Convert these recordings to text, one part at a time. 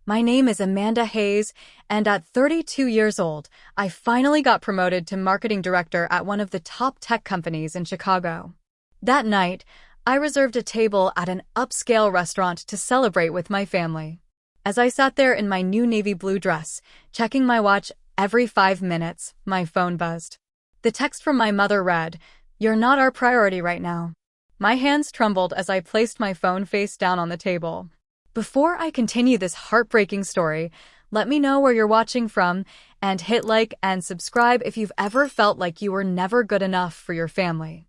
My name is Amanda Hayes, and at 32 years old, I finally got promoted to marketing director at one of the top tech companies in Chicago. That night, I reserved a table at an upscale restaurant to celebrate with my family. As I sat there in my new navy blue dress, checking my watch every 5 minutes, my phone buzzed. The text from my mother read, "You're not our priority right now." My hands trembled as I placed my phone face down on the table. Before I continue this heartbreaking story, let me know where you're watching from and hit like and subscribe if you've ever felt like you were never good enough for your family.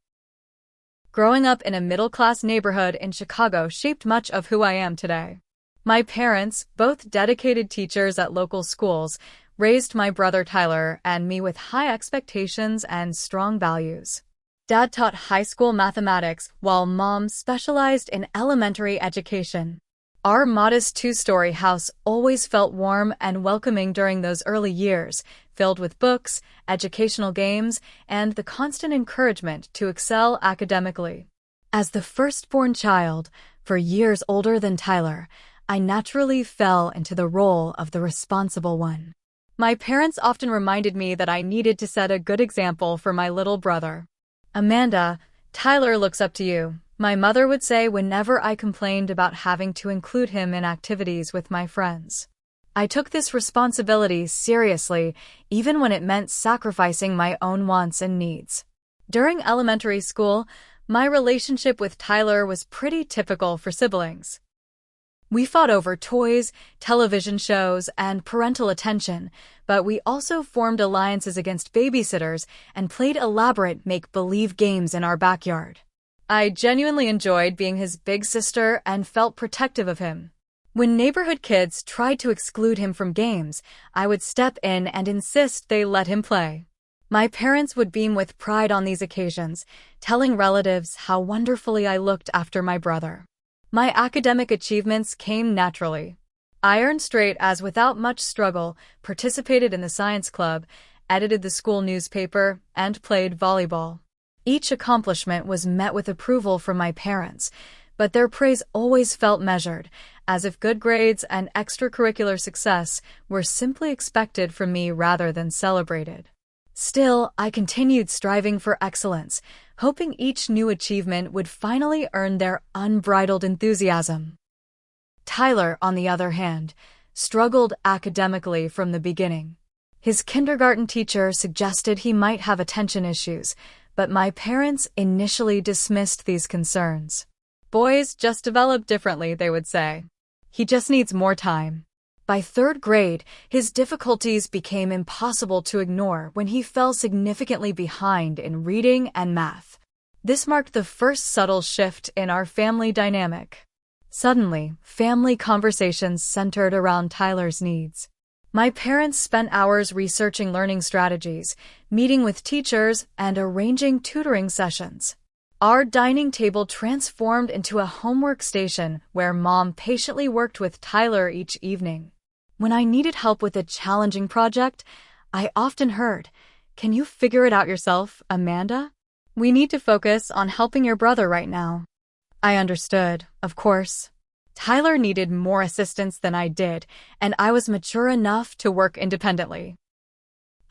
Growing up in a middle-class neighborhood in Chicago shaped much of who I am today. My parents, both dedicated teachers at local schools, raised my brother Tyler and me with high expectations and strong values. Dad taught high school mathematics, while Mom specialized in elementary education. Our modest two-story house always felt warm and welcoming during those early years, filled with books, educational games, and the constant encouragement to excel academically. As the firstborn child, for years older than Tyler, I naturally fell into the role of the responsible one. My parents often reminded me that I needed to set a good example for my little brother. "Amanda, Tyler looks up to you," my mother would say whenever I complained about having to include him in activities with my friends. I took this responsibility seriously, even when it meant sacrificing my own wants and needs. During elementary school, my relationship with Tyler was pretty typical for siblings. We fought over toys, television shows, and parental attention, but we also formed alliances against babysitters and played elaborate make-believe games in our backyard. I genuinely enjoyed being his big sister and felt protective of him. When neighborhood kids tried to exclude him from games, I would step in and insist they let him play. My parents would beam with pride on these occasions, telling relatives how wonderfully I looked after my brother. My academic achievements came naturally. I earned straight A's without much struggle, participated in the science club, edited the school newspaper, and played volleyball. Each accomplishment was met with approval from my parents, but their praise always felt measured, as if good grades and extracurricular success were simply expected from me rather than celebrated. Still, I continued striving for excellence, hoping each new achievement would finally earn their unbridled enthusiasm. Tyler, on the other hand, struggled academically from the beginning. His kindergarten teacher suggested he might have attention issues, but my parents initially dismissed these concerns. "Boys just develop differently," they would say. "He just needs more time." By third grade, his difficulties became impossible to ignore when he fell significantly behind in reading and math. This marked the first subtle shift in our family dynamic. Suddenly, family conversations centered around Tyler's needs. My parents spent hours researching learning strategies, meeting with teachers, and arranging tutoring sessions. Our dining table transformed into a homework station where Mom patiently worked with Tyler each evening. When I needed help with a challenging project, I often heard, "Can you figure it out yourself, Amanda? We need to focus on helping your brother right now." I understood, of course. Tyler needed more assistance than I did, and I was mature enough to work independently.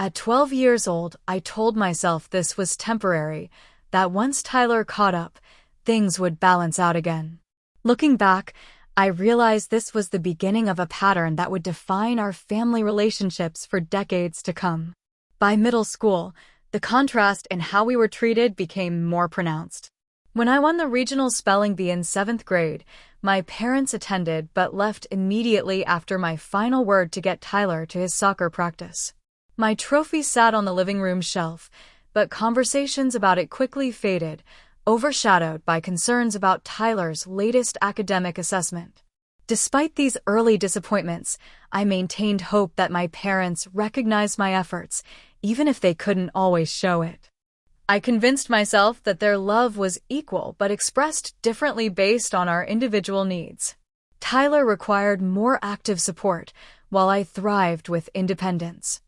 At 12 years old, I told myself this was temporary, that once Tyler caught up, things would balance out again. Looking back, I realized this was the beginning of a pattern that would define our family relationships for decades to come. By middle school, the contrast in how we were treated became more pronounced. When I won the regional spelling bee in 7th grade, my parents attended but left immediately after my final word to get Tyler to his soccer practice. My trophy sat on the living room shelf, but conversations about it quickly faded, overshadowed by concerns about Tyler's latest academic assessment. Despite these early disappointments, I maintained hope that my parents recognized my efforts, even if they couldn't always show it. I convinced myself that their love was equal but expressed differently based on our individual needs. Tyler required more active support, while I thrived with independence.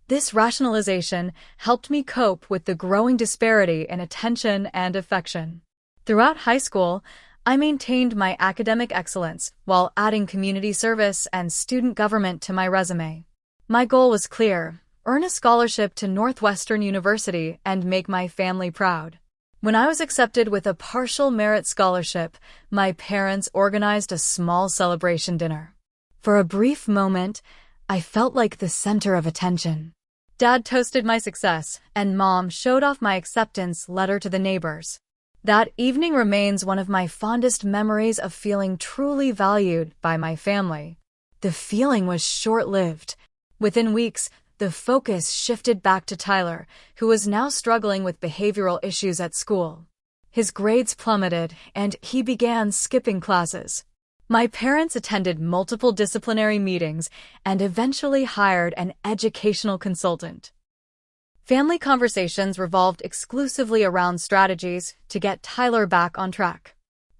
This rationalization helped me cope with the growing disparity in attention and affection. Throughout high school, I maintained my academic excellence while adding community service and student government to my resume. My goal was clear: earn a scholarship to Northwestern University and make my family proud. When I was accepted with a partial merit scholarship, my parents organized a small celebration dinner. For a brief moment, I felt like the center of attention. Dad toasted my success, and Mom showed off my acceptance letter to the neighbors. That evening remains one of my fondest memories of feeling truly valued by my family. The feeling was short-lived. Within weeks, the focus shifted back to Tyler, who was now struggling with behavioral issues at school. His grades plummeted, and he began skipping classes. My parents attended multiple disciplinary meetings and eventually hired an educational consultant. Family conversations revolved exclusively around strategies to get Tyler back on track.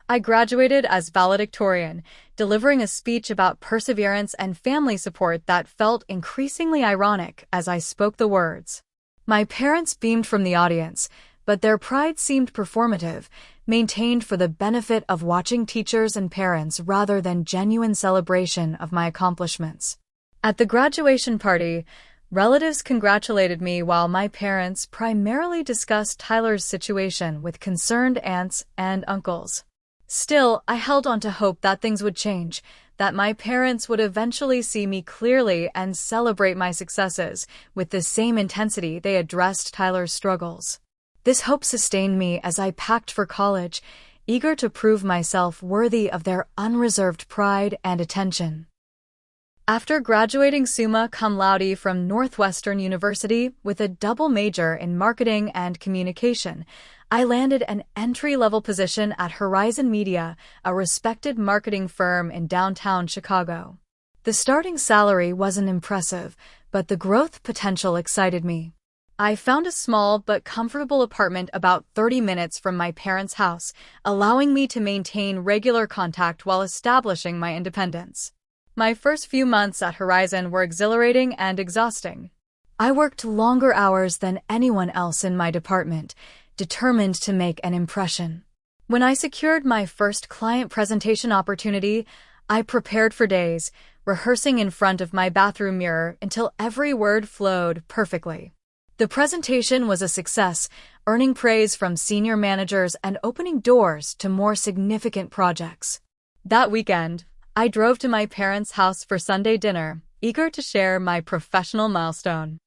I graduated as valedictorian, delivering a speech about perseverance and family support that felt increasingly ironic as I spoke the words. My parents beamed from the audience, but their pride seemed performative, maintained for the benefit of watching teachers and parents rather than genuine celebration of my accomplishments. At the graduation party, relatives congratulated me while my parents primarily discussed Tyler's situation with concerned aunts and uncles. Still, I held on to hope that things would change, that my parents would eventually see me clearly and celebrate my successes with the same intensity they addressed Tyler's struggles. This hope sustained me as I packed for college, eager to prove myself worthy of their unreserved pride and attention. After graduating summa cum laude from Northwestern University with a double major in marketing and communication, I landed an entry-level position at Horizon Media, a respected marketing firm in downtown Chicago. The starting salary wasn't impressive, but the growth potential excited me. I found a small but comfortable apartment about 30 minutes from my parents' house, allowing me to maintain regular contact while establishing my independence. My first few months at Horizon were exhilarating and exhausting. I worked longer hours than anyone else in my department, determined to make an impression. When I secured my first client presentation opportunity, I prepared for days, rehearsing in front of my bathroom mirror until every word flowed perfectly. The presentation was a success, earning praise from senior managers and opening doors to more significant projects. That weekend, I drove to my parents' house for Sunday dinner, eager to share my professional milestone.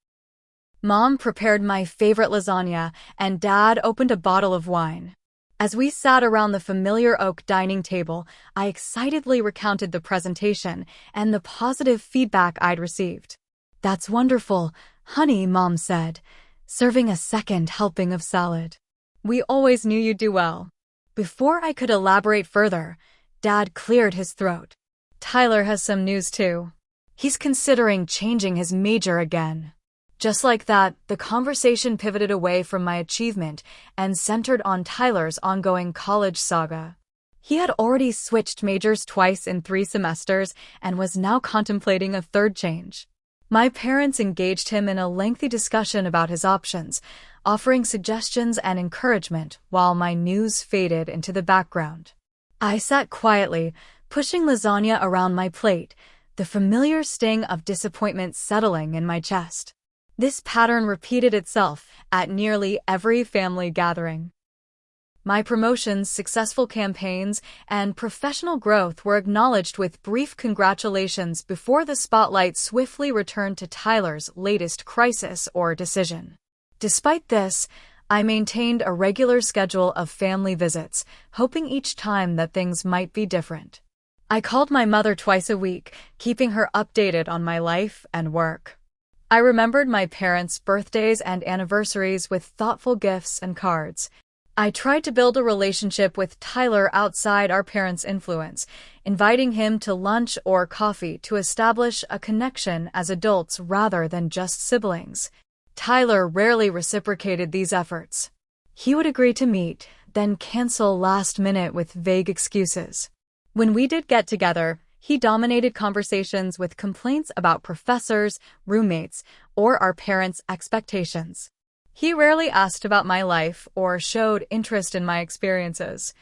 Mom prepared my favorite lasagna, and Dad opened a bottle of wine. As we sat around the familiar oak dining table, I excitedly recounted the presentation and the positive feedback I'd received. "That's wonderful, honey," Mom said, serving a second helping of salad. "We always knew you'd do well." Before I could elaborate further, Dad cleared his throat. "Tyler has some news too. He's considering changing his major again." Just like that, the conversation pivoted away from my achievement and centered on Tyler's ongoing college saga. He had already switched majors twice in 3 semesters and was now contemplating a third change. My parents engaged him in a lengthy discussion about his options, offering suggestions and encouragement while my news faded into the background. I sat quietly, pushing lasagna around my plate, the familiar sting of disappointment settling in my chest. This pattern repeated itself at nearly every family gathering. My promotions, successful campaigns, and professional growth were acknowledged with brief congratulations before the spotlight swiftly returned to Tyler's latest crisis or decision. Despite this, I maintained a regular schedule of family visits, hoping each time that things might be different. I called my mother twice a week, keeping her updated on my life and work. I remembered my parents' birthdays and anniversaries with thoughtful gifts and cards. I tried to build a relationship with Tyler outside our parents' influence, inviting him to lunch or coffee to establish a connection as adults rather than just siblings. Tyler rarely reciprocated these efforts. He would agree to meet, then cancel last minute with vague excuses. When we did get together, he dominated conversations with complaints about professors, roommates, or our parents' expectations. He rarely asked about my life or showed interest in my experiences.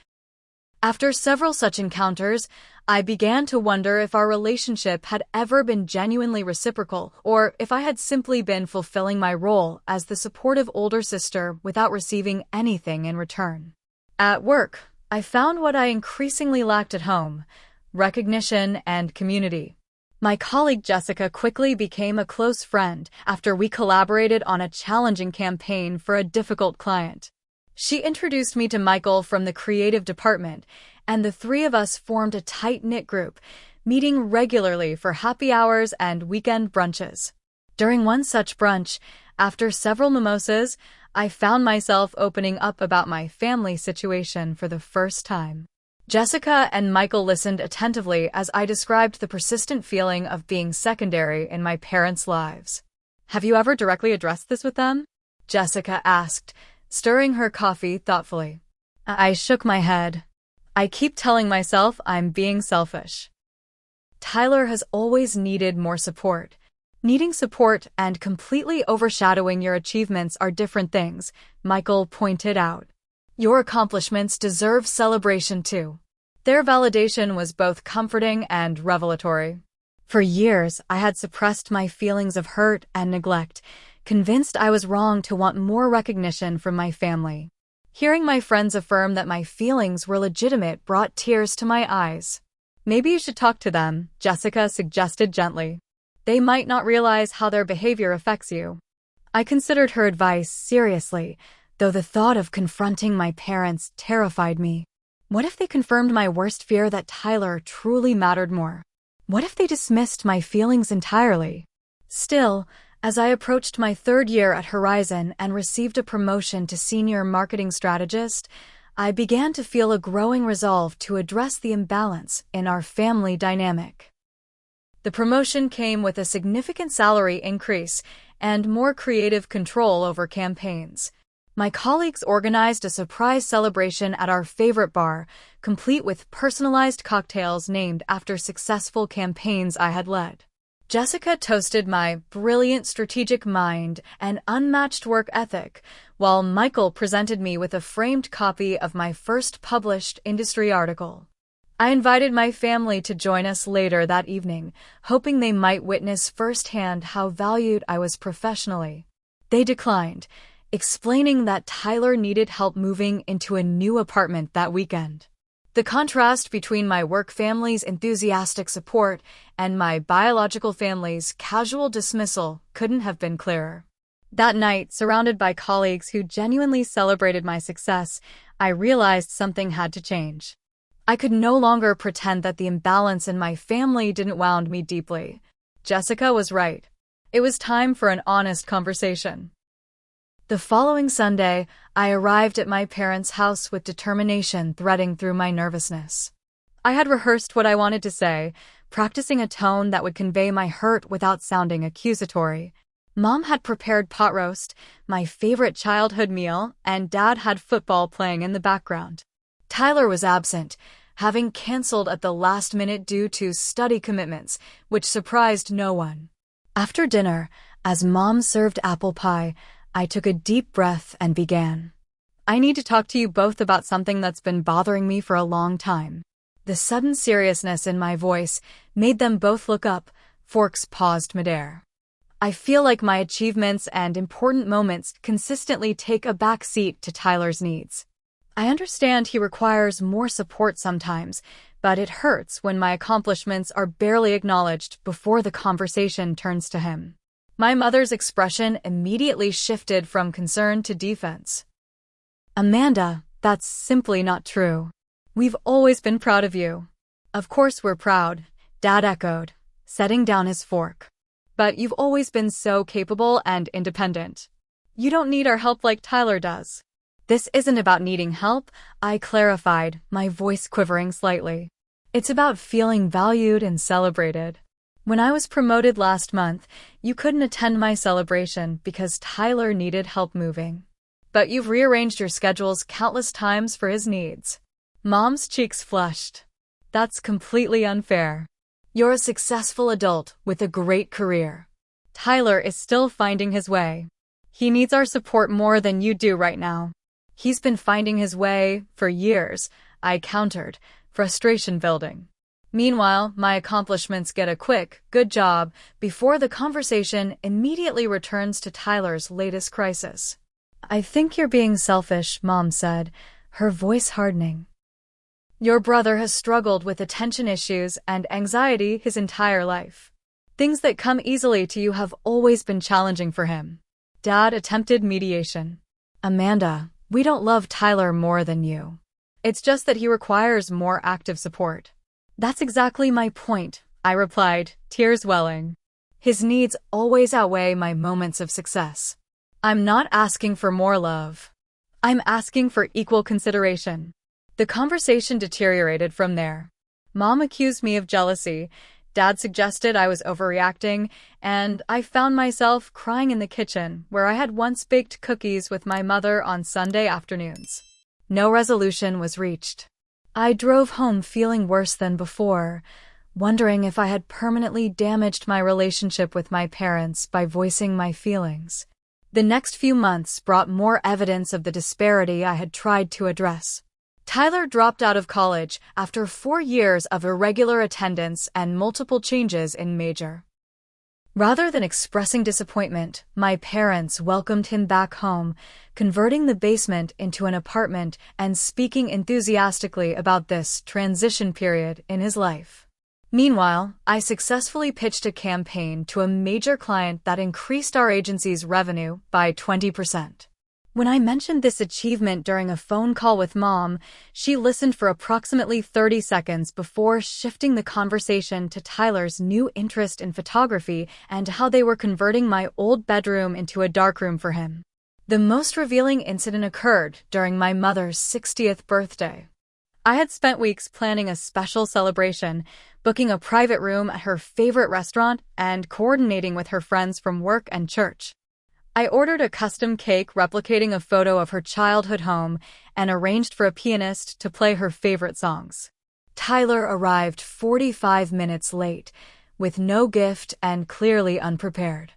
After several such encounters, I began to wonder if our relationship had ever been genuinely reciprocal, or if I had simply been fulfilling my role as the supportive older sister without receiving anything in return. At work, I found what I increasingly lacked at home: recognition and community. My colleague Jessica quickly became a close friend after we collaborated on a challenging campaign for a difficult client. She introduced me to Michael from the creative department, and the three of us formed a tight-knit group, meeting regularly for happy hours and weekend brunches. During one such brunch, after several mimosas, I found myself opening up about my family situation for the first time. Jessica and Michael listened attentively as I described the persistent feeling of being secondary in my parents' lives. "Have you ever directly addressed this with them?" Jessica asked, stirring her coffee thoughtfully. I shook my head. "I keep telling myself I'm being selfish." "Tyler has always needed more support. Needing support and completely overshadowing your achievements are different things," Michael pointed out. "Your accomplishments deserve celebration too." Their validation was both comforting and revelatory. For years, I had suppressed my feelings of hurt and neglect, convinced I was wrong to want more recognition from my family. Hearing my friends affirm that my feelings were legitimate brought tears to my eyes. "Maybe you should talk to them," Jessica suggested gently. "They might not realize how their behavior affects you." I considered her advice seriously, though the thought of confronting my parents terrified me. What if they confirmed my worst fear, that Tyler truly mattered more? What if they dismissed my feelings entirely? Still, as I approached my third year at Horizon and received a promotion to senior marketing strategist, I began to feel a growing resolve to address the imbalance in our family dynamic. The promotion came with a significant salary increase and more creative control over campaigns. My colleagues organized a surprise celebration at our favorite bar, complete with personalized cocktails named after successful campaigns I had led. Jessica toasted my brilliant strategic mind and unmatched work ethic, while Michael presented me with a framed copy of my first published industry article. I invited my family to join us later that evening, hoping they might witness firsthand how valued I was professionally. They declined, explaining that Tyler needed help moving into a new apartment that weekend. The contrast between my work family's enthusiastic support and my biological family's casual dismissal couldn't have been clearer. That night, surrounded by colleagues who genuinely celebrated my success, I realized something had to change. I could no longer pretend that the imbalance in my family didn't wound me deeply. Jessica was right. It was time for an honest conversation. The following Sunday, I arrived at my parents' house with determination threading through my nervousness. I had rehearsed what I wanted to say, practicing a tone that would convey my hurt without sounding accusatory. Mom had prepared pot roast, my favorite childhood meal, and Dad had football playing in the background. Tyler was absent, having canceled at the last minute due to study commitments, which surprised no one. After dinner, as Mom served apple pie, I took a deep breath and began. "I need to talk to you both about something that's been bothering me for a long time." The sudden seriousness in my voice made them both look up. Forks paused midair. "I feel like my achievements and important moments consistently take a back seat to Tyler's needs. I understand he requires more support sometimes, but it hurts when my accomplishments are barely acknowledged before the conversation turns to him." My mother's expression immediately shifted from concern to defense. "Amanda, that's simply not true. We've always been proud of you." "Of course we're proud," Dad echoed, setting down his fork. "But you've always been so capable and independent. You don't need our help like Tyler does." "This isn't about needing help," I clarified, my voice quivering slightly. "It's about feeling valued and celebrated. When I was promoted last month, you couldn't attend my celebration because Tyler needed help moving. But you've rearranged your schedules countless times for his needs." Mom's cheeks flushed. "That's completely unfair. You're a successful adult with a great career. Tyler is still finding his way. He needs our support more than you do right now." "He's been finding his way for years," I countered, frustration building. Meanwhile, my accomplishments get a quick, good job, before the conversation immediately returns to Tyler's latest crisis. "I think you're being selfish," Mom said, her voice hardening. "Your brother has struggled with attention issues and anxiety his entire life. Things that come easily to you have always been challenging for him." Dad attempted mediation. "Amanda, we don't love Tyler more than you. It's just that he requires more active support." "That's exactly my point," I replied, tears welling. "His needs always outweigh my moments of success. I'm not asking for more love. I'm asking for equal consideration." The conversation deteriorated from there. Mom accused me of jealousy, Dad suggested I was overreacting, and I found myself crying in the kitchen where I had once baked cookies with my mother on Sunday afternoons. No resolution was reached. I drove home feeling worse than before, wondering if I had permanently damaged my relationship with my parents by voicing my feelings. The next few months brought more evidence of the disparity I had tried to address. Tyler dropped out of college after 4 years of irregular attendance and multiple changes in major. Rather than expressing disappointment, my parents welcomed him back home, converting the basement into an apartment and speaking enthusiastically about this transition period in his life. Meanwhile, I successfully pitched a campaign to a major client that increased our agency's revenue by 20%. When I mentioned this achievement during a phone call with Mom, she listened for approximately 30 seconds before shifting the conversation to Tyler's new interest in photography and how they were converting my old bedroom into a darkroom for him. The most revealing incident occurred during my mother's 60th birthday. I had spent weeks planning a special celebration, booking a private room at her favorite restaurant, and coordinating with her friends from work and church. I ordered a custom cake replicating a photo of her childhood home and arranged for a pianist to play her favorite songs. Tyler arrived 45 minutes late, with no gift and clearly unprepared.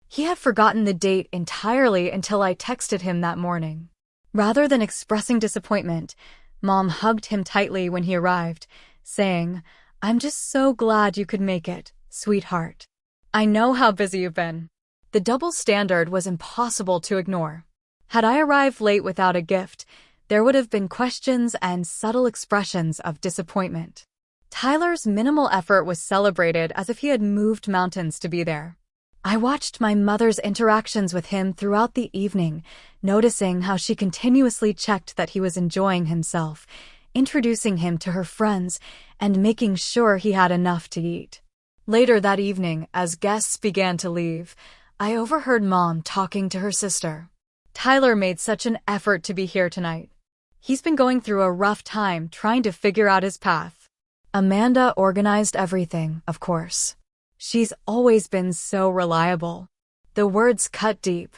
He had forgotten the date entirely until I texted him that morning. Rather than expressing disappointment, Mom hugged him tightly when he arrived, saying, "I'm just so glad you could make it, sweetheart. I know how busy you've been." The double standard was impossible to ignore. Had I arrived late without a gift, there would have been questions and subtle expressions of disappointment. Tyler's minimal effort was celebrated as if he had moved mountains to be there. I watched my mother's interactions with him throughout the evening, noticing how she continuously checked that he was enjoying himself, introducing him to her friends, and making sure he had enough to eat. Later that evening, as guests began to leave, I overheard Mom talking to her sister. "Tyler made such an effort to be here tonight. He's been going through a rough time trying to figure out his path." Amanda organized everything, of course. She's always been so reliable. The words cut deep.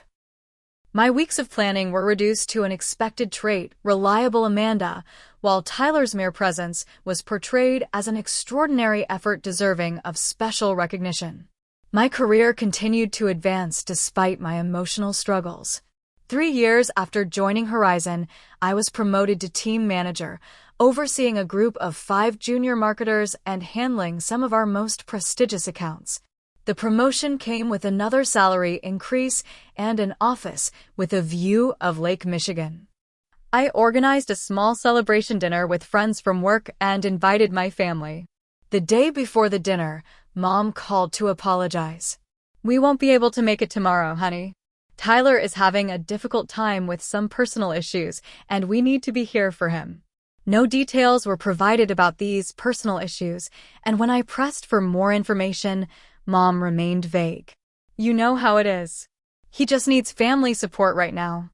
My weeks of planning were reduced to an expected trait, reliable Amanda, while Tyler's mere presence was portrayed as an extraordinary effort deserving of special recognition. My career continued to advance despite my emotional struggles. 3 years after joining Horizon, I was promoted to team manager, overseeing a group of 5 junior marketers and handling some of our most prestigious accounts. The promotion came with another salary increase and an office with a view of Lake Michigan. I organized a small celebration dinner with friends from work and invited my family. The day before the dinner, Mom called to apologize. "We won't be able to make it tomorrow, honey. Tyler is having a difficult time with some personal issues, and we need to be here for him." No details were provided about these personal issues, and when I pressed for more information, Mom remained vague. "You know how it is. He just needs family support right now."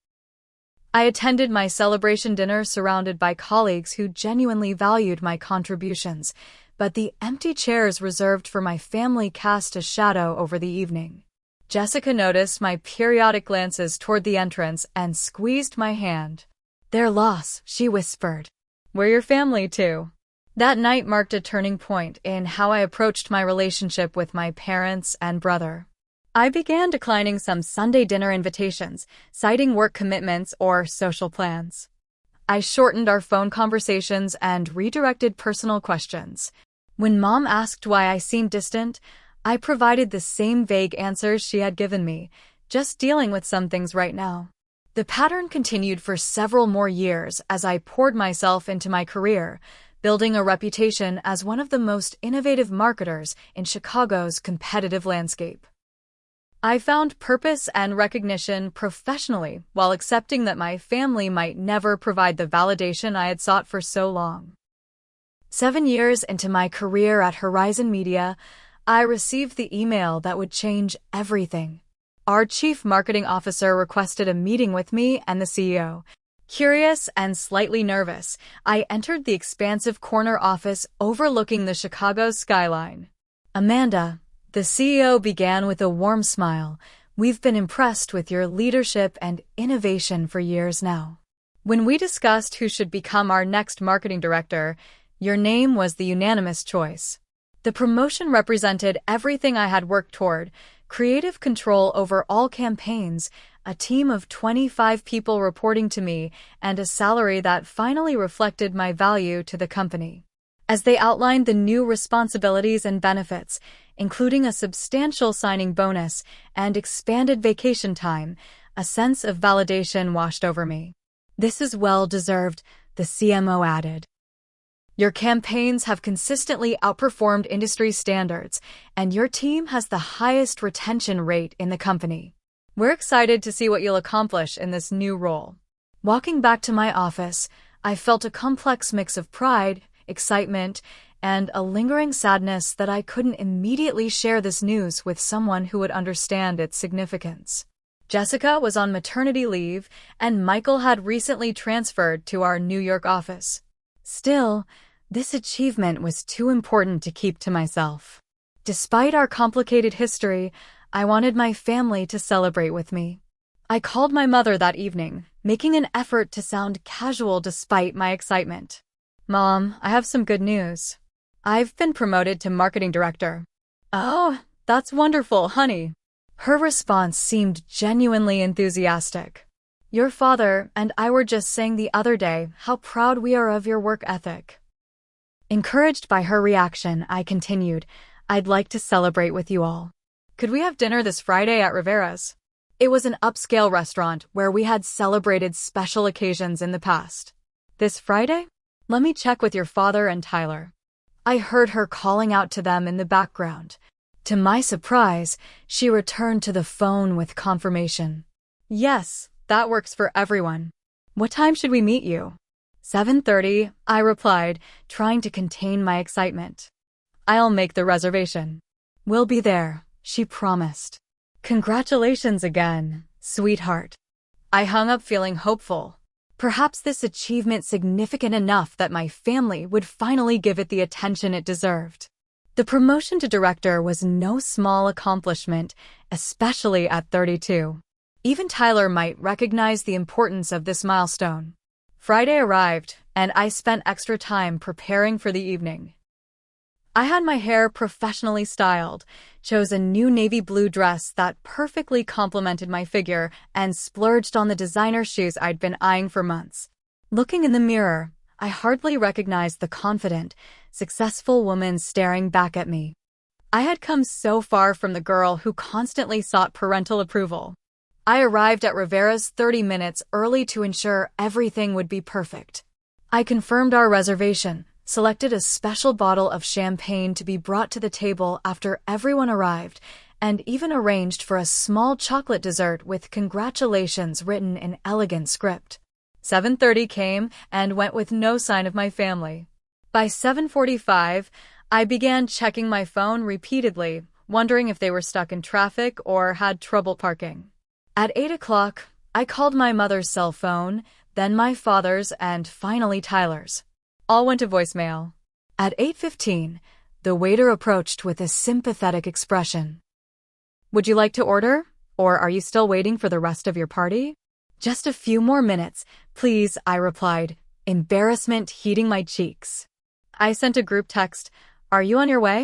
I attended my celebration dinner surrounded by colleagues who genuinely valued my contributions, but the empty chairs reserved for my family cast a shadow over the evening. Jessica noticed my periodic glances toward the entrance and squeezed my hand. "Their loss," she whispered. "We're your family, too." That night marked a turning point in how I approached my relationship with my parents and brother. I began declining some Sunday dinner invitations, citing work commitments or social plans. I shortened our phone conversations and redirected personal questions. When Mom asked why I seemed distant, I provided the same vague answers she had given me, just dealing with some things right now. The pattern continued for several more years as I poured myself into my career, building a reputation as one of the most innovative marketers in Chicago's competitive landscape. I found purpose and recognition professionally while accepting that my family might never provide the validation I had sought for so long. 7 years into my career at Horizon Media, I received the email that would change everything. Our chief marketing officer requested a meeting with me and the CEO. Curious and slightly nervous, I entered the expansive corner office overlooking the Chicago skyline. "Amanda," the CEO began with a warm smile, "we've been impressed with your leadership and innovation for years now. When we discussed who should become our next marketing director, your name was the unanimous choice." The promotion represented everything I had worked toward: creative control over all campaigns, a team of 25 people reporting to me, and a salary that finally reflected my value to the company. As they outlined the new responsibilities and benefits, including a substantial signing bonus and expanded vacation time, a sense of validation washed over me. "This is well-deserved," the CMO added. "Your campaigns have consistently outperformed industry standards, and your team has the highest retention rate in the company. We're excited to see what you'll accomplish in this new role." Walking back to my office, I felt a complex mix of pride, excitement, and a lingering sadness that I couldn't immediately share this news with someone who would understand its significance. Jessica was on maternity leave, and Michael had recently transferred to our New York office. Still, this achievement was too important to keep to myself. Despite our complicated history, I wanted my family to celebrate with me. I called my mother that evening, making an effort to sound casual despite my excitement. "Mom, I have some good news. I've been promoted to marketing director." "Oh, that's wonderful, honey." Her response seemed genuinely enthusiastic. "Your father and I were just saying the other day how proud we are of your work ethic." Encouraged by her reaction, I continued, "I'd like to celebrate with you all. Could we have dinner this Friday at Rivera's?" It was an upscale restaurant where we had celebrated special occasions in the past. "This Friday? Let me check with your father and Tyler." I heard her calling out to them in the background. To my surprise, she returned to the phone with confirmation. "Yes, that works for everyone. What time should we meet you?" 7:30, I replied, trying to contain my excitement. "I'll make the reservation." "We'll be there," she promised. "Congratulations again, sweetheart." I hung up feeling hopeful. Perhaps this achievement significant enough that my family would finally give it the attention it deserved. The promotion to director was no small accomplishment, especially at 32. Even Tyler might recognize the importance of this milestone. Friday arrived, and I spent extra time preparing for the evening. I had my hair professionally styled, chose a new navy blue dress that perfectly complemented my figure, and splurged on the designer shoes I'd been eyeing for months. Looking in the mirror, I hardly recognized the confident, successful woman staring back at me. I had come so far from the girl who constantly sought parental approval. I arrived at Rivera's 30 minutes early to ensure everything would be perfect. I confirmed our reservation, selected a special bottle of champagne to be brought to the table after everyone arrived, and even arranged for a small chocolate dessert with congratulations written in elegant script. 7:30 came and went with no sign of my family. By 7:45, I began checking my phone repeatedly, wondering if they were stuck in traffic or had trouble parking. At 8 o'clock, I called my mother's cell phone, then my father's, and finally Tyler's. All went to voicemail. At 8:15, the waiter approached with a sympathetic expression. "Would you like to order, or are you still waiting for the rest of your party?" "Just a few more minutes, please," I replied, embarrassment heating my cheeks. I sent a group text, "Are you on your way?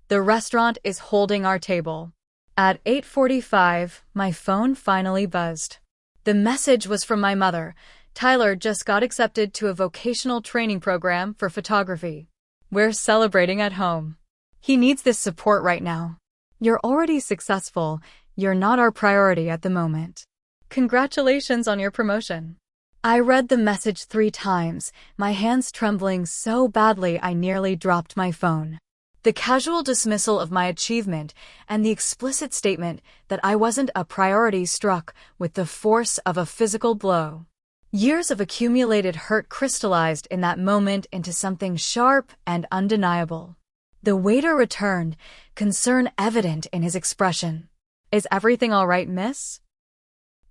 The restaurant is holding our table." At 8:45, my phone finally buzzed. The message was from my mother, Tyler just got accepted to a vocational training program for photography. We're celebrating at home. He needs this support right now. You're already successful. You're not our priority at the moment. Congratulations on your promotion. I read the message 3 times, my hands trembling so badly I nearly dropped my phone. The casual dismissal of my achievement and the explicit statement that I wasn't a priority struck with the force of a physical blow. Years of accumulated hurt crystallized in that moment into something sharp and undeniable. The waiter returned, concern evident in his expression. "Is everything all right, miss?"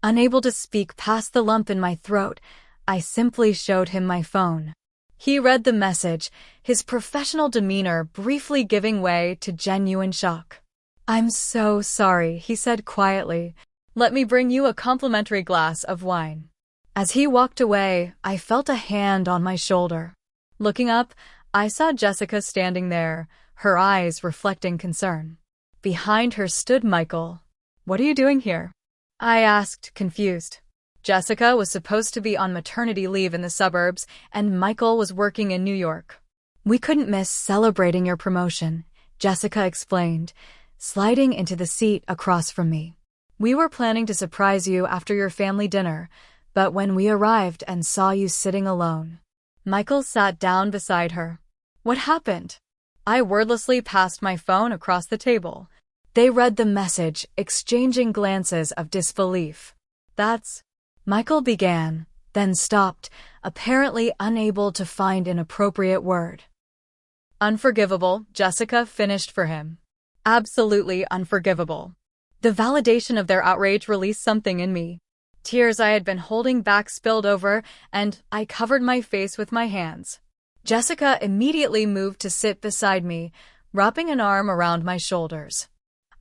Unable to speak past the lump in my throat, I simply showed him my phone. He read the message, his professional demeanor briefly giving way to genuine shock. "I'm so sorry," he said quietly. "Let me bring you a complimentary glass of wine." As he walked away, I felt a hand on my shoulder. Looking up, I saw Jessica standing there, her eyes reflecting concern. Behind her stood Michael. "What are you doing here?" I asked, confused. Jessica was supposed to be on maternity leave in the suburbs, and Michael was working in New York. "We couldn't miss celebrating your promotion," Jessica explained, sliding into the seat across from me. "We were planning to surprise you after your family dinner, but when we arrived and saw you sitting alone." Michael sat down beside her. "What happened?" I wordlessly passed my phone across the table. They read the message, exchanging glances of disbelief. "That's..." Michael began, then stopped, apparently unable to find an appropriate word. "Unforgivable," Jessica finished for him. "Absolutely unforgivable." The validation of their outrage released something in me. Tears I had been holding back spilled over, and I covered my face with my hands. Jessica immediately moved to sit beside me, wrapping an arm around my shoulders.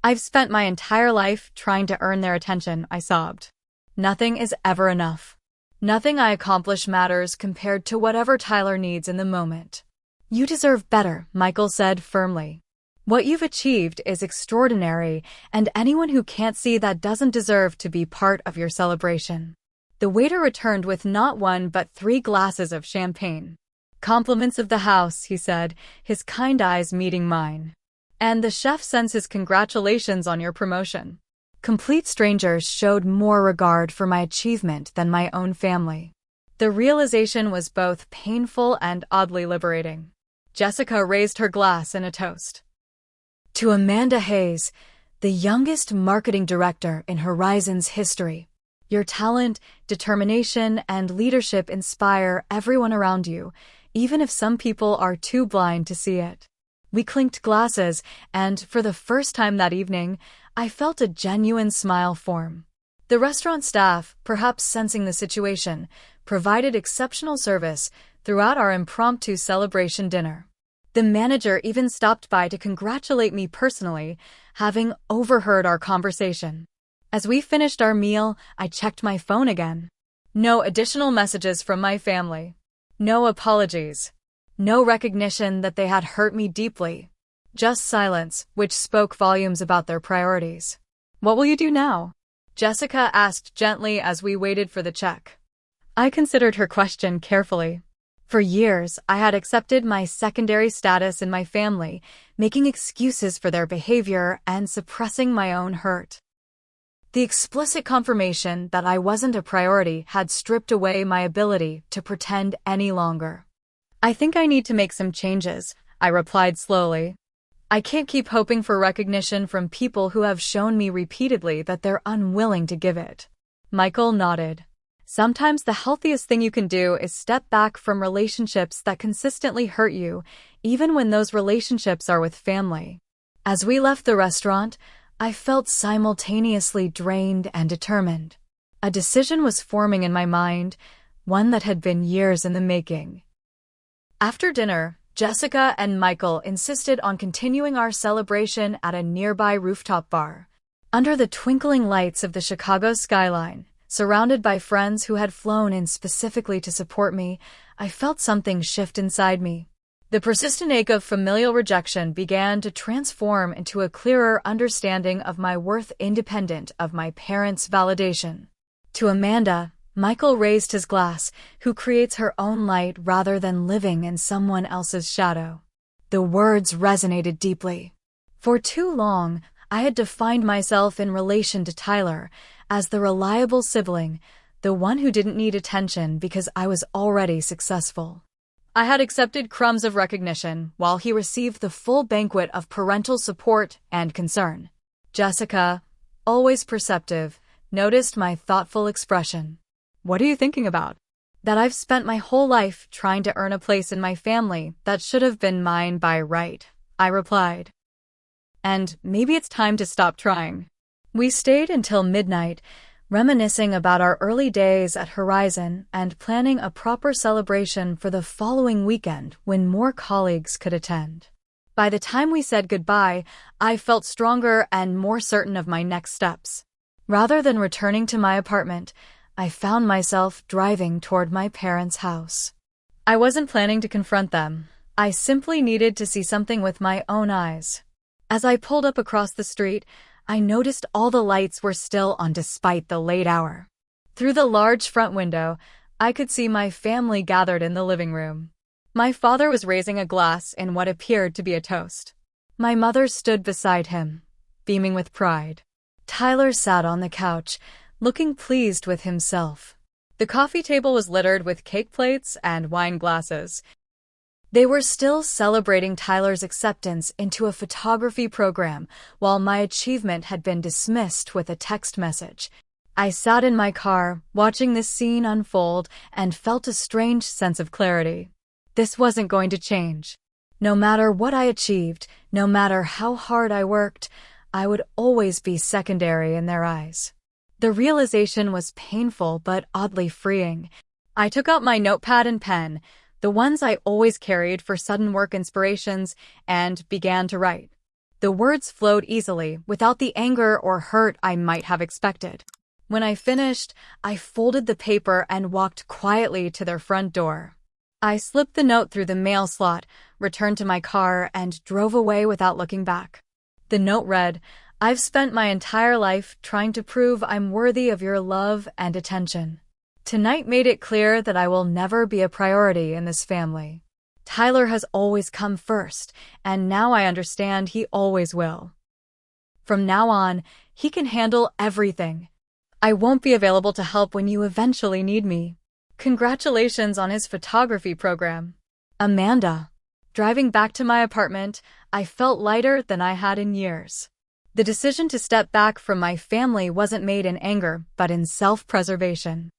"I've spent my entire life trying to earn their attention," I sobbed. "Nothing is ever enough. Nothing I accomplish matters compared to whatever Tyler needs in the moment." "You deserve better," Michael said firmly. "What you've achieved is extraordinary, and anyone who can't see that doesn't deserve to be part of your celebration." The waiter returned with not 1 but 3 glasses of champagne. "Compliments of the house," he said, his kind eyes meeting mine. "And the chef sends his congratulations on your promotion." Complete strangers showed more regard for my achievement than my own family. The realization was both painful and oddly liberating. Jessica raised her glass in a toast. "To Amanda Hayes, the youngest marketing director in Horizon's history. Your talent, determination, and leadership inspire everyone around you, even if some people are too blind to see it." We clinked glasses, and for the first time that evening, I felt a genuine smile form. The restaurant staff, perhaps sensing the situation, provided exceptional service throughout our impromptu celebration dinner. The manager even stopped by to congratulate me personally, having overheard our conversation. As we finished our meal, I checked my phone again. No additional messages from my family. No apologies. No recognition that they had hurt me deeply. Just silence, which spoke volumes about their priorities. "What will you do now?" Jessica asked gently as we waited for the check. I considered her question carefully. For years, I had accepted my secondary status in my family, making excuses for their behavior and suppressing my own hurt. The explicit confirmation that I wasn't a priority had stripped away my ability to pretend any longer. "I think I need to make some changes," I replied slowly. "I can't keep hoping for recognition from people who have shown me repeatedly that they're unwilling to give it." Michael nodded. "Sometimes the healthiest thing you can do is step back from relationships that consistently hurt you, even when those relationships are with family." As we left the restaurant, I felt simultaneously drained and determined. A decision was forming in my mind, one that had been years in the making. After dinner, Jessica and Michael insisted on continuing our celebration at a nearby rooftop bar. Under the twinkling lights of the Chicago skyline, surrounded by friends who had flown in specifically to support me, I felt something shift inside me. The persistent ache of familial rejection began to transform into a clearer understanding of my worth independent of my parents' validation. To Amanda, Michael raised his glass, who creates her own light rather than living in someone else's shadow. The words resonated deeply. For too long, I had defined myself in relation to Tyler as the reliable sibling, the one who didn't need attention because I was already successful. I had accepted crumbs of recognition while he received the full banquet of parental support and concern. Jessica, always perceptive, noticed my thoughtful expression. "What are you thinking about?" "That I've spent my whole life trying to earn a place in my family that should have been mine by right," I replied. "And maybe it's time to stop trying." We stayed until midnight, reminiscing about our early days at Horizon and planning a proper celebration for the following weekend when more colleagues could attend. By the time we said goodbye, I felt stronger and more certain of my next steps. Rather than returning to my apartment, I found myself driving toward my parents' house. I wasn't planning to confront them. I simply needed to see something with my own eyes. As I pulled up across the street, I noticed all the lights were still on despite the late hour. Through the large front window, I could see my family gathered in the living room. My father was raising a glass in what appeared to be a toast. My mother stood beside him, beaming with pride. Tyler sat on the couch, looking pleased with himself. The coffee table was littered with cake plates and wine glasses. They were still celebrating Tyler's acceptance into a photography program, while my achievement had been dismissed with a text message. I sat in my car, watching this scene unfold, and felt a strange sense of clarity. This wasn't going to change. No matter what I achieved, no matter how hard I worked, I would always be secondary in their eyes. The realization was painful but oddly freeing. I took out my notepad and pen, the ones I always carried for sudden work inspirations, and began to write. The words flowed easily, without the anger or hurt I might have expected. When I finished, I folded the paper and walked quietly to their front door. I slipped the note through the mail slot, returned to my car, and drove away without looking back. The note read, "I've spent my entire life trying to prove I'm worthy of your love and attention. Tonight made it clear that I will never be a priority in this family. Tyler has always come first, and now I understand he always will. From now on, he can handle everything. I won't be available to help when you eventually need me. Congratulations on his photography program. Amanda." Driving back to my apartment, I felt lighter than I had in years. The decision to step back from my family wasn't made in anger, but in self-preservation.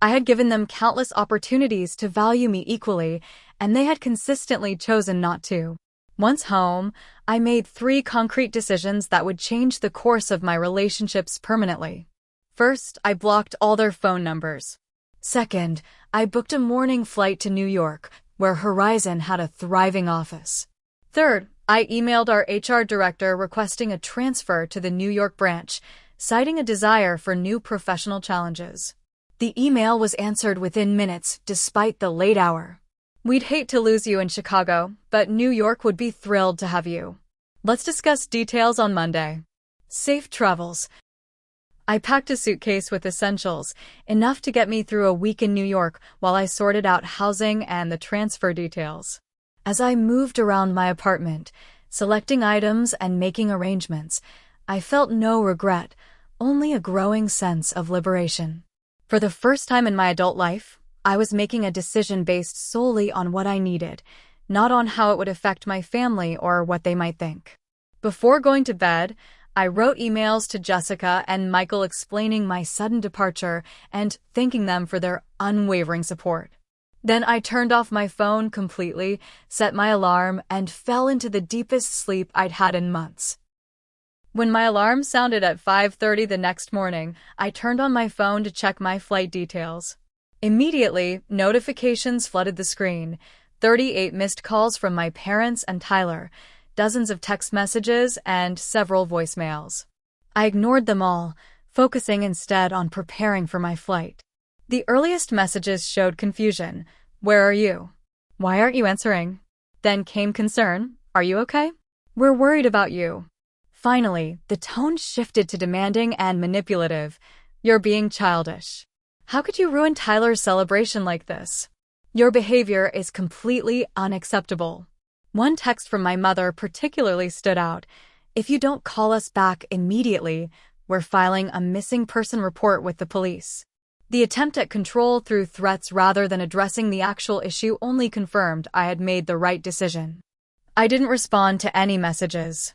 I had given them countless opportunities to value me equally, and they had consistently chosen not to. Once home, I made 3 concrete decisions that would change the course of my relationships permanently. First, I blocked all their phone numbers. Second, I booked a morning flight to New York, where Horizon had a thriving office. Third, I emailed our HR director requesting a transfer to the New York branch, citing a desire for new professional challenges. The email was answered within minutes, despite the late hour. "We'd hate to lose you in Chicago, but New York would be thrilled to have you. Let's discuss details on Monday. Safe travels." I packed a suitcase with essentials, enough to get me through a week in New York while I sorted out housing and the transfer details. As I moved around my apartment, selecting items and making arrangements, I felt no regret, only a growing sense of liberation. For the first time in my adult life, I was making a decision based solely on what I needed, not on how it would affect my family or what they might think. Before going to bed, I wrote emails to Jessica and Michael explaining my sudden departure and thanking them for their unwavering support. Then I turned off my phone completely, set my alarm, and fell into the deepest sleep I'd had in months. When my alarm sounded at 5:30 the next morning, I turned on my phone to check my flight details. Immediately, notifications flooded the screen, 38 missed calls from my parents and Tyler, dozens of text messages, and several voicemails. I ignored them all, focusing instead on preparing for my flight. The earliest messages showed confusion. "Where are you? Why aren't you answering?" Then came concern. "Are you okay? We're worried about you." Finally, the tone shifted to demanding and manipulative. "You're being childish. How could you ruin Tyler's celebration like this? Your behavior is completely unacceptable. One text from my mother particularly stood out. If you don't call us back immediately, we're filing a missing person report with the police. The attempt at control through threats rather than addressing the actual issue only confirmed I had made the right decision. I didn't respond to any messages.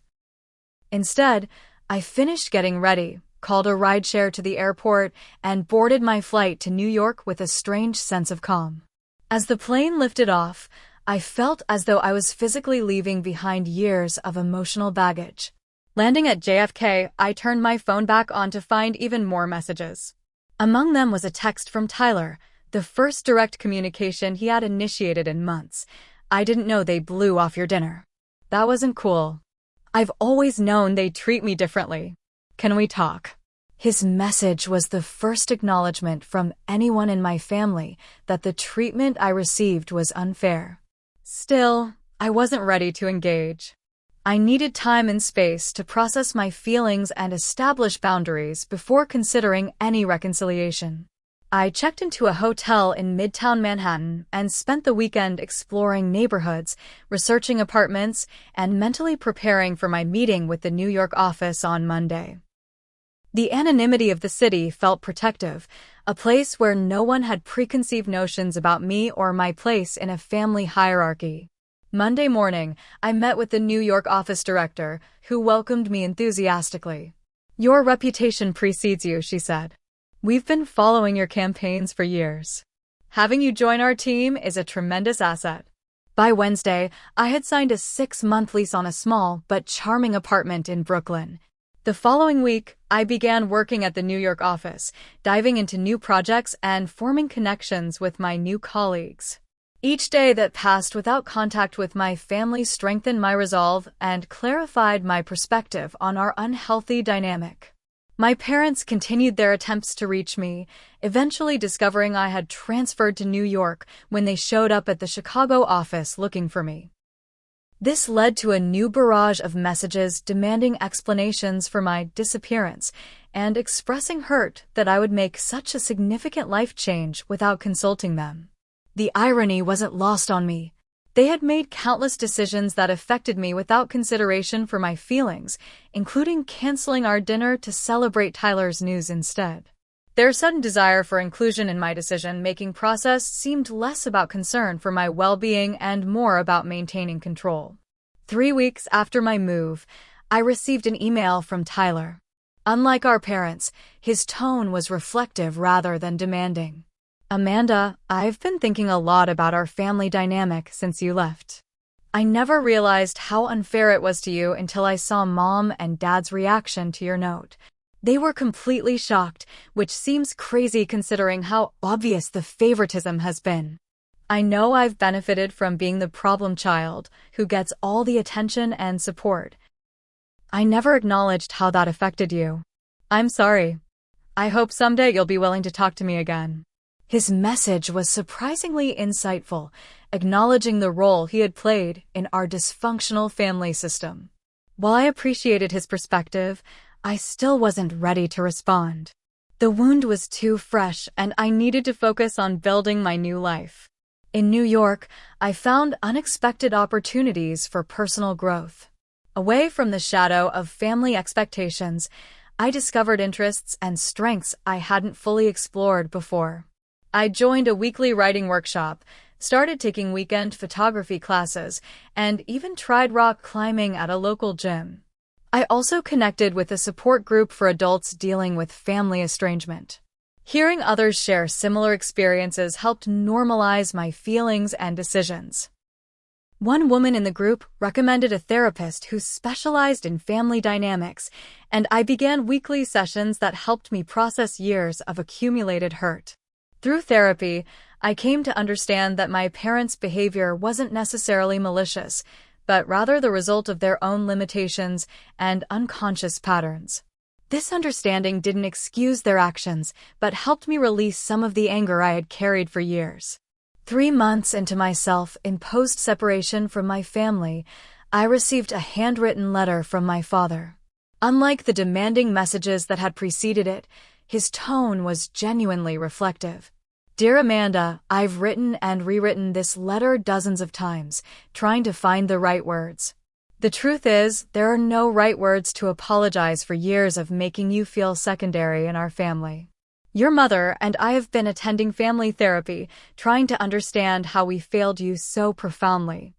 Instead, I finished getting ready, called a rideshare to the airport, and boarded my flight to New York with a strange sense of calm. As the plane lifted off, I felt as though I was physically leaving behind years of emotional baggage. Landing at JFK, I turned my phone back on to find even more messages. Among them was a text from Tyler, the first direct communication he had initiated in months. I didn't know they blew off your dinner. That wasn't cool. I've always known they treat me differently. Can we talk? His message was the first acknowledgement from anyone in my family that the treatment I received was unfair. Still, I wasn't ready to engage. I needed time and space to process my feelings and establish boundaries before considering any reconciliation. I checked into a hotel in Midtown Manhattan and spent the weekend exploring neighborhoods, researching apartments, and mentally preparing for my meeting with the New York office on Monday. The anonymity of the city felt protective, a place where no one had preconceived notions about me or my place in a family hierarchy. Monday morning, I met with the New York office director, who welcomed me enthusiastically. "Your reputation precedes you," she said. "We've been following your campaigns for years. Having you join our team is a tremendous asset." By Wednesday, I had signed a 6-month lease on a small but charming apartment in Brooklyn. The following week, I began working at the New York office, diving into new projects and forming connections with my new colleagues. Each day that passed without contact with my family strengthened my resolve and clarified my perspective on our unhealthy dynamic. My parents continued their attempts to reach me, eventually discovering I had transferred to New York when they showed up at the Chicago office looking for me. This led to a new barrage of messages demanding explanations for my disappearance and expressing hurt that I would make such a significant life change without consulting them. The irony wasn't lost on me. They had made countless decisions that affected me without consideration for my feelings, including canceling our dinner to celebrate Tyler's news instead. Their sudden desire for inclusion in my decision-making process seemed less about concern for my well-being and more about maintaining control. 3 weeks after my move, I received an email from Tyler. Unlike our parents, his tone was reflective rather than demanding. "Amanda, I've been thinking a lot about our family dynamic since you left. I never realized how unfair it was to you until I saw Mom and Dad's reaction to your note. They were completely shocked, which seems crazy considering how obvious the favoritism has been. I know I've benefited from being the problem child who gets all the attention and support. I never acknowledged how that affected you. I'm sorry. I hope someday you'll be willing to talk to me again." His message was surprisingly insightful, acknowledging the role he had played in our dysfunctional family system. While I appreciated his perspective, I still wasn't ready to respond. The wound was too fresh, and I needed to focus on building my new life. In New York, I found unexpected opportunities for personal growth. Away from the shadow of family expectations, I discovered interests and strengths I hadn't fully explored before. I joined a weekly writing workshop, started taking weekend photography classes, and even tried rock climbing at a local gym. I also connected with a support group for adults dealing with family estrangement. Hearing others share similar experiences helped normalize my feelings and decisions. One woman in the group recommended a therapist who specialized in family dynamics, and I began weekly sessions that helped me process years of accumulated hurt. Through therapy, I came to understand that my parents' behavior wasn't necessarily malicious, but rather the result of their own limitations and unconscious patterns. This understanding didn't excuse their actions, but helped me release some of the anger I had carried for years. 3 months into my self-imposed separation from my family, I received a handwritten letter from my father. Unlike the demanding messages that had preceded it, His tone was genuinely reflective. "Dear Amanda, I've written and rewritten this letter dozens of times, trying to find the right words. The truth is, there are no right words to apologize for years of making you feel secondary in our family. Your mother and I have been attending family therapy, trying to understand how we failed you so profoundly.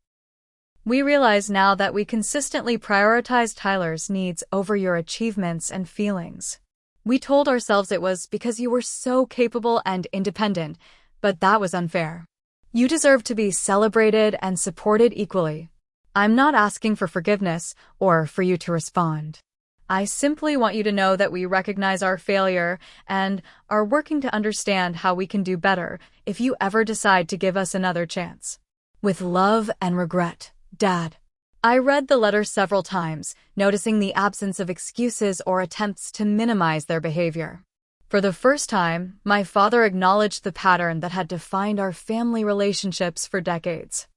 We realize now that we consistently prioritized Tyler's needs over your achievements and feelings. We told ourselves it was because you were so capable and independent, but that was unfair. You deserve to be celebrated and supported equally. I'm not asking for forgiveness or for you to respond. I simply want you to know that we recognize our failure and are working to understand how we can do better if you ever decide to give us another chance. With love and regret, Dad." I read the letter several times, noticing the absence of excuses or attempts to minimize their behavior. For the first time, my father acknowledged the pattern that had defined our family relationships for decades.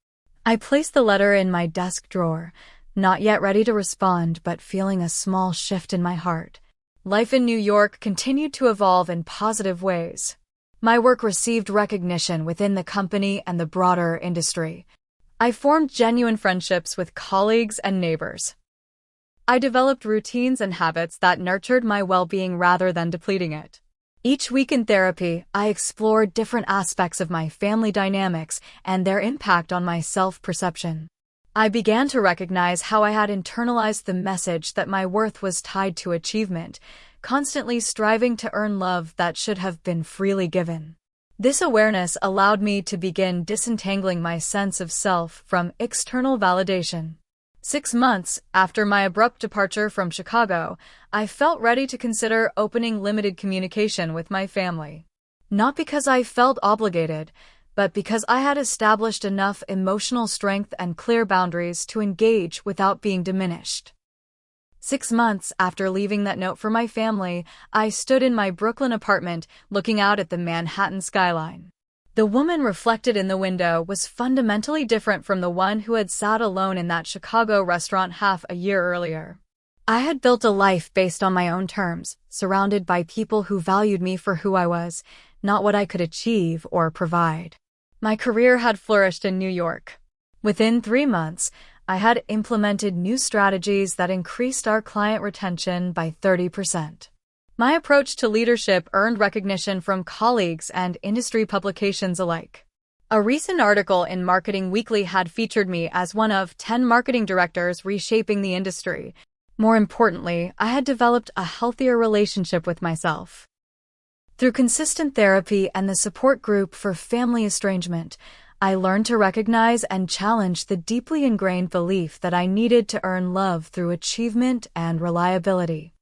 I placed the letter in my desk drawer, not yet ready to respond but feeling a small shift in my heart. Life in New York continued to evolve in positive ways. My work received recognition within the company and the broader industry. I formed genuine friendships with colleagues and neighbors. I developed routines and habits that nurtured my well-being rather than depleting it. Each week in therapy, I explored different aspects of my family dynamics and their impact on my self-perception. I began to recognize how I had internalized the message that my worth was tied to achievement, constantly striving to earn love that should have been freely given. This awareness allowed me to begin disentangling my sense of self from external validation. 6 months after my abrupt departure from Chicago, I felt ready to consider opening limited communication with my family. Not because I felt obligated, but because I had established enough emotional strength and clear boundaries to engage without being diminished. 6 months after leaving that note for my family, I stood in my Brooklyn apartment looking out at the Manhattan skyline. The woman reflected in the window was fundamentally different from the one who had sat alone in that Chicago restaurant half a year earlier. I had built a life based on my own terms, surrounded by people who valued me for who I was, not what I could achieve or provide. My career had flourished in New York. Within 3 months, I had implemented new strategies that increased our client retention by 30%. My approach to leadership earned recognition from colleagues and industry publications alike. A recent article in Marketing Weekly had featured me as one of 10 marketing directors reshaping the industry. More importantly, I had developed a healthier relationship with myself. Through consistent therapy and the support group for family estrangement, I learned to recognize and challenge the deeply ingrained belief that I needed to earn love through achievement and reliability.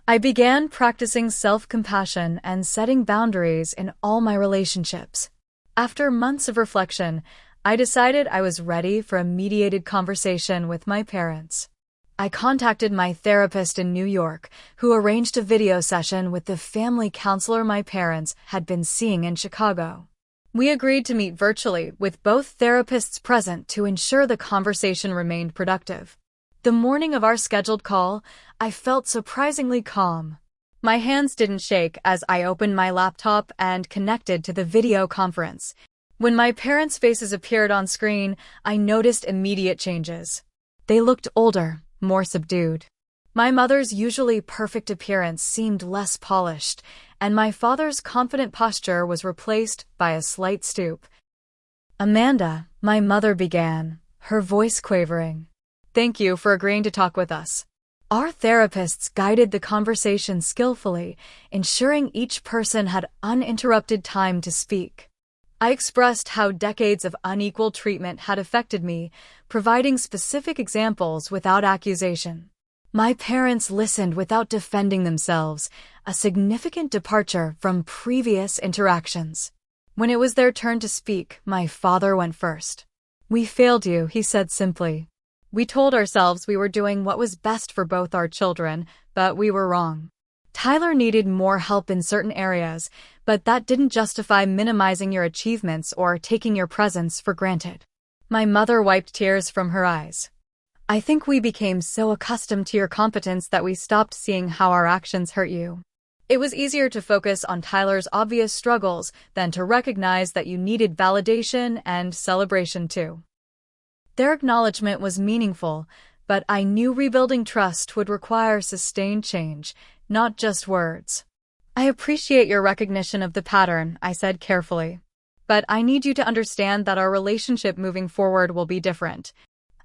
I began practicing self-compassion and setting boundaries in all my relationships. After months of reflection, I decided I was ready for a mediated conversation with my parents. I contacted my therapist in New York, who arranged a video session with the family counselor my parents had been seeing in Chicago. We agreed to meet virtually, with both therapists present to ensure the conversation remained productive. The morning of our scheduled call, I felt surprisingly calm. My hands didn't shake as I opened my laptop and connected to the video conference. When my parents' faces appeared on screen, I noticed immediate changes. They looked older, more subdued. My mother's usually perfect appearance seemed less polished, and my father's confident posture was replaced by a slight stoop. "Amanda," my mother began, her voice quavering. "Thank you for agreeing to talk with us." Our therapists guided the conversation skillfully, ensuring each person had uninterrupted time to speak. I expressed how decades of unequal treatment had affected me, providing specific examples without accusation. My parents listened without defending themselves, a significant departure from previous interactions. When it was their turn to speak, my father went first. "We failed you," he said simply. "We told ourselves we were doing what was best for both our children, but we were wrong. Tyler needed more help in certain areas, but that didn't justify minimizing your achievements or taking your presence for granted." My mother wiped tears from her eyes. "I think we became so accustomed to your competence that we stopped seeing how our actions hurt you. It was easier to focus on Tyler's obvious struggles than to recognize that you needed validation and celebration too. Their acknowledgement was meaningful, but I knew rebuilding trust would require sustained change, not just words. I appreciate your recognition of the pattern, I said carefully. But I need you to understand that our relationship moving forward will be different.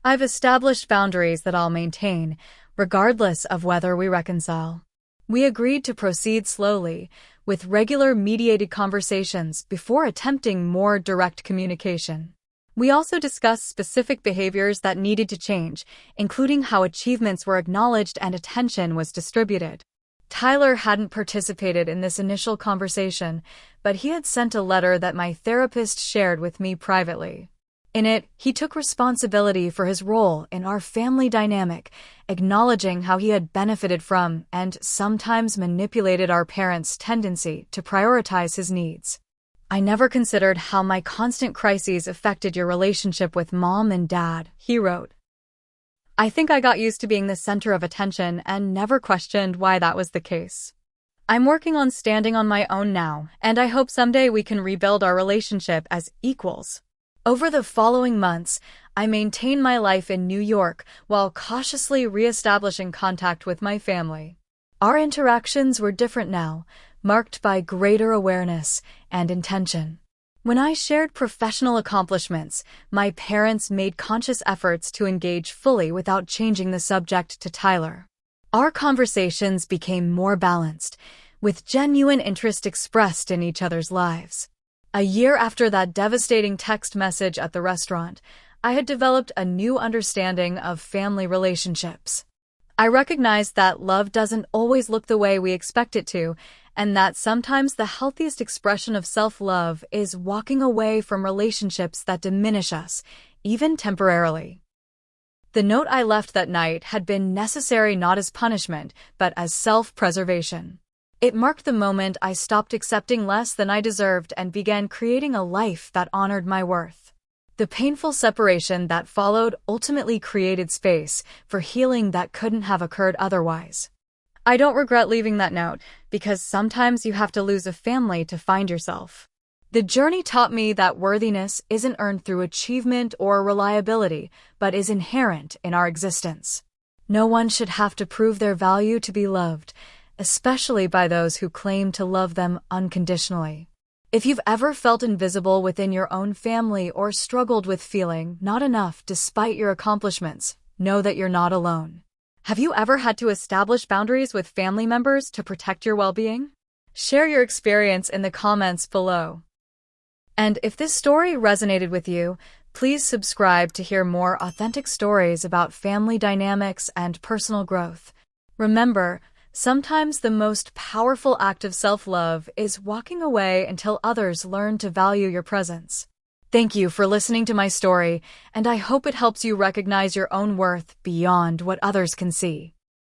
I've established boundaries that I'll maintain, regardless of whether we reconcile. We agreed to proceed slowly, with regular mediated conversations before attempting more direct communication. We also discussed specific behaviors that needed to change, including how achievements were acknowledged and attention was distributed. Tyler hadn't participated in this initial conversation, but he had sent a letter that my therapist shared with me privately. In it, he took responsibility for his role in our family dynamic, acknowledging how he had benefited from and sometimes manipulated our parents' tendency to prioritize his needs. I never considered how my constant crises affected your relationship with Mom and Dad, he wrote. I think I got used to being the center of attention and never questioned why that was the case. I'm working on standing on my own now, and I hope someday we can rebuild our relationship as equals. Over the following months, I maintained my life in New York while cautiously reestablishing contact with my family. Our interactions were different now, marked by greater awareness and intention. When I shared professional accomplishments, my parents made conscious efforts to engage fully without changing the subject to Tyler. Our conversations became more balanced, with genuine interest expressed in each other's lives. A year after that devastating text message at the restaurant, I had developed a new understanding of family relationships. I recognized that love doesn't always look the way we expect it to, and that sometimes the healthiest expression of self-love is walking away from relationships that diminish us, even temporarily. The note I left that night had been necessary not as punishment, but as self-preservation. It marked the moment I stopped accepting less than I deserved and began creating a life that honored my worth. The painful separation that followed ultimately created space for healing that couldn't have occurred otherwise. I don't regret leaving that note, because sometimes you have to lose a family to find yourself. The journey taught me that worthiness isn't earned through achievement or reliability, but is inherent in our existence. No one should have to prove their value to be loved, especially by those who claim to love them unconditionally. If you've ever felt invisible within your own family or struggled with feeling not enough despite your accomplishments, know that you're not alone. Have you ever had to establish boundaries with family members to protect your well-being? Share your experience in the comments below. And if this story resonated with you, please subscribe to hear more authentic stories about family dynamics and personal growth. Remember, sometimes the most powerful act of self-love is walking away until others learn to value your presence. Thank you for listening to my story, and I hope it helps you recognize your own worth beyond what others can see.